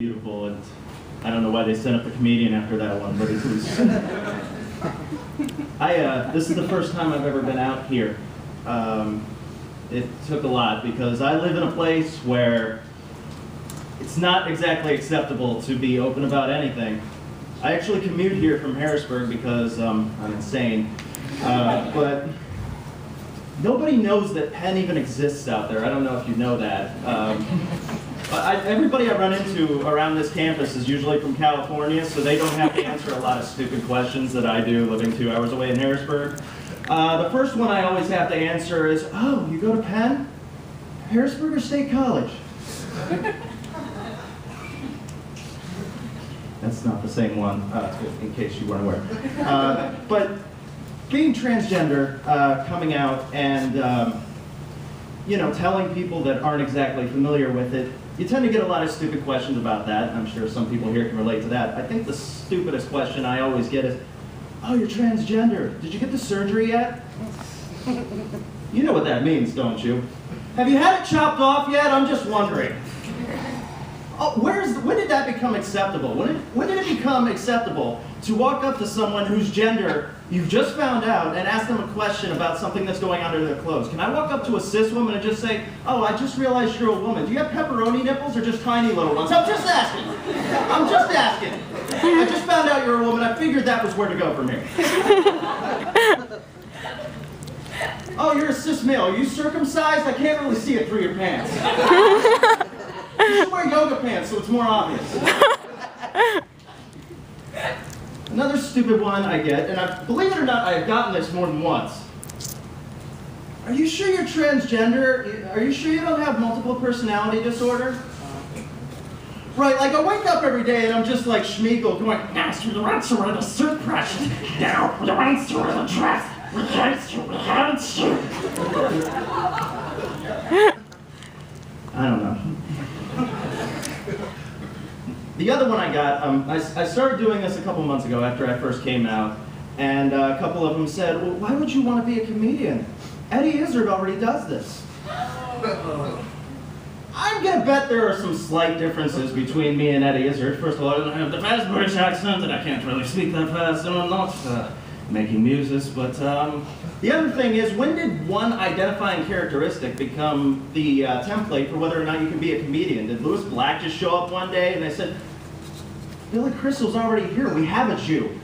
Beautiful, and I don't know why they sent up the comedian after that one, but it was. This is the first time I've ever been out here. It took a lot because I live in a place where it's not exactly acceptable to be open about anything. I actually commute here from Harrisburg because I'm insane, but nobody knows that Penn even exists out there. I don't know if you know that. Everybody I run into around this campus is usually from California, so they don't have to answer a lot of stupid questions that I do living 2 hours away in Harrisburg. The first one I always have to answer is, oh, you go to Penn? Harrisburg or State College? That's not the same one, in case you weren't aware. But being transgender, coming out and telling people that aren't exactly familiar with it, you tend to get a lot of stupid questions about that. I'm sure some people here can relate to that. I think the stupidest question I always get is, oh, you're transgender. Did you get the surgery yet? You know what that means, don't you? Have you had it chopped off yet? I'm just wondering. Oh, when did that become acceptable? When did it become acceptable to walk up to someone whose gender you've just found out and ask them a question about something that's going under their clothes? Can I walk up to a cis woman and just say, oh, I just realized you're a woman. Do you have pepperoni nipples or just tiny little ones? I'm just asking. I'm just asking. I just found out you're a woman. I figured that was where to go from here. Oh, you're a cis male. Are you circumcised? I can't really see it through your pants. You should wear yoga pants so it's more obvious. Another stupid one I get, and believe it or not, I have gotten this more than once. Are you sure you're transgender? Are you sure you don't have multiple personality disorder? Right, like I wake up every day and I'm just like Schmeagol going, Master, the rents are the suit pressure. Now, the rents are the dress. I don't know. The other one I got, I started doing this a couple months ago after I first came out, and a couple of them said, well, why would you want to be a comedian? Eddie Izzard already does this. I'm going to bet there are some slight differences between me and Eddie Izzard. First of all, I don't have the fast British accent, and I can't really speak that fast, and I'm not making muses, but the other thing is, when did one identifying characteristic become the template for whether or not you can be a comedian? Did Louis Black just show up one day and they said, Billy Crystal's already here, we have a Jew.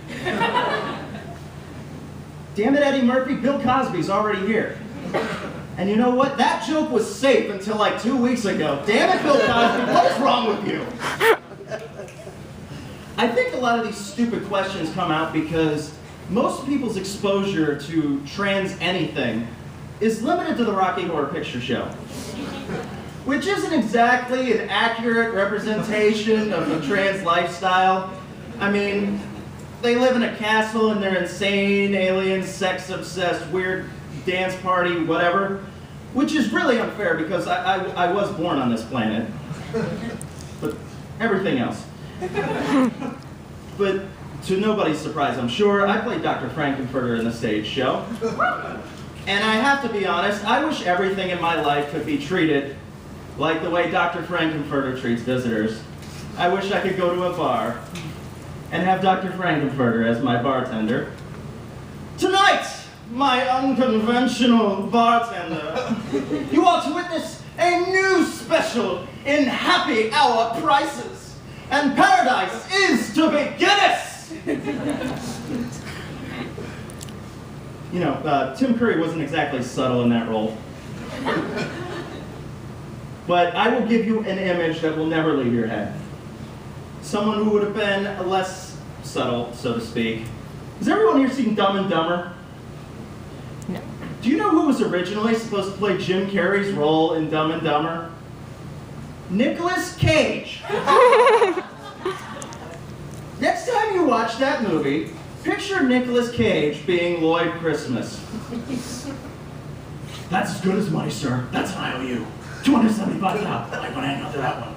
Damn it, Eddie Murphy, Bill Cosby's already here. And you know what? That joke was safe until like 2 weeks ago. Damn it, Bill Cosby, what is wrong with you? I think a lot of these stupid questions come out because most people's exposure to trans anything is limited to the Rocky Horror Picture Show, which isn't exactly an accurate representation of the trans lifestyle. I mean, they live in a castle and they're insane, alien, sex-obsessed, weird dance party, whatever, which is really unfair because I was born on this planet, but everything else. But to nobody's surprise, I'm sure, I played Dr. Frankenfurter in the stage show. And I have to be honest, I wish everything in my life could be treated like the way Dr. Frankenfurter treats visitors. I wish I could go to a bar and have Dr. Frankenfurter as my bartender. Tonight, my unconventional bartender, you are to witness a new special in happy hour prices. And paradise is to be Guinness! You know, Tim Curry wasn't exactly subtle in that role. But I will give you an image that will never leave your head. Someone who would have been less subtle, so to speak. Has everyone here seen Dumb and Dumber? No. Do you know who was originally supposed to play Jim Carrey's role in Dumb and Dumber? Nicolas Cage. Next time you watch that movie, picture Nicolas Cage being Lloyd Christmas. That's as good as money, sir. That's an IOU. $275,000. I want to hang on to that one.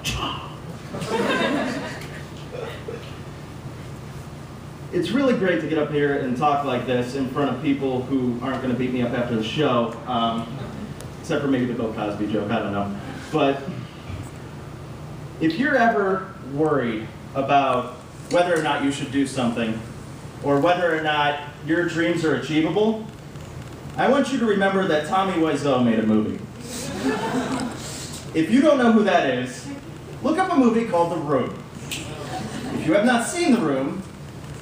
It's really great to get up here and talk like this in front of people who aren't going to beat me up after the show, except for maybe the Bill Cosby joke, I don't know. But if you're ever worried about whether or not you should do something, or whether or not your dreams are achievable, I want you to remember that Tommy Wiseau made a movie. If you don't know who that is, look up a movie called The Room. If you have not seen The Room,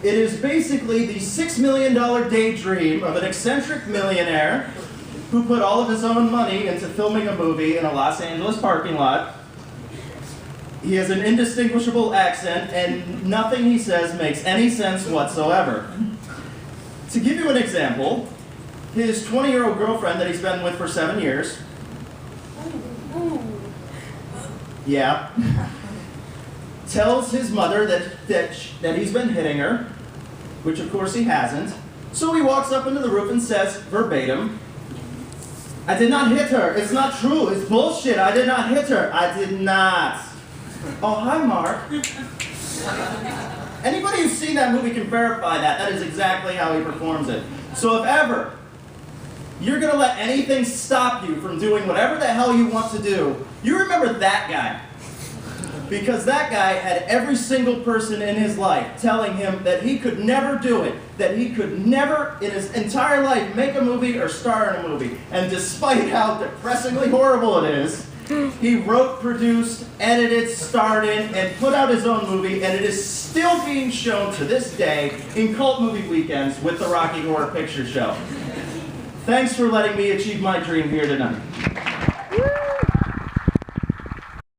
it is basically the $6 million daydream of an eccentric millionaire who put all of his own money into filming a movie in a Los Angeles parking lot. He has an indistinguishable accent, and nothing he says makes any sense whatsoever. To give you an example, his 20-year-old girlfriend that he's been with for 7 years, yeah, tells his mother that he's been hitting her, which of course he hasn't. So he walks up into the roof and says, verbatim, "I did not hit her. It's not true. It's bullshit. I did not hit her. I did not." Oh, hi, Mark. Anybody who's seen that movie can verify that. That is exactly how he performs it. So if ever you're going to let anything stop you from doing whatever the hell you want to do, you remember that guy. Because that guy had every single person in his life telling him that he could never do it, that he could never in his entire life make a movie or star in a movie. And despite how depressingly horrible it is, he wrote, produced, edited, starred in, and put out his own movie, and it is still being shown to this day in cult movie weekends with the Rocky Horror Picture Show. Thanks for letting me achieve my dream here tonight.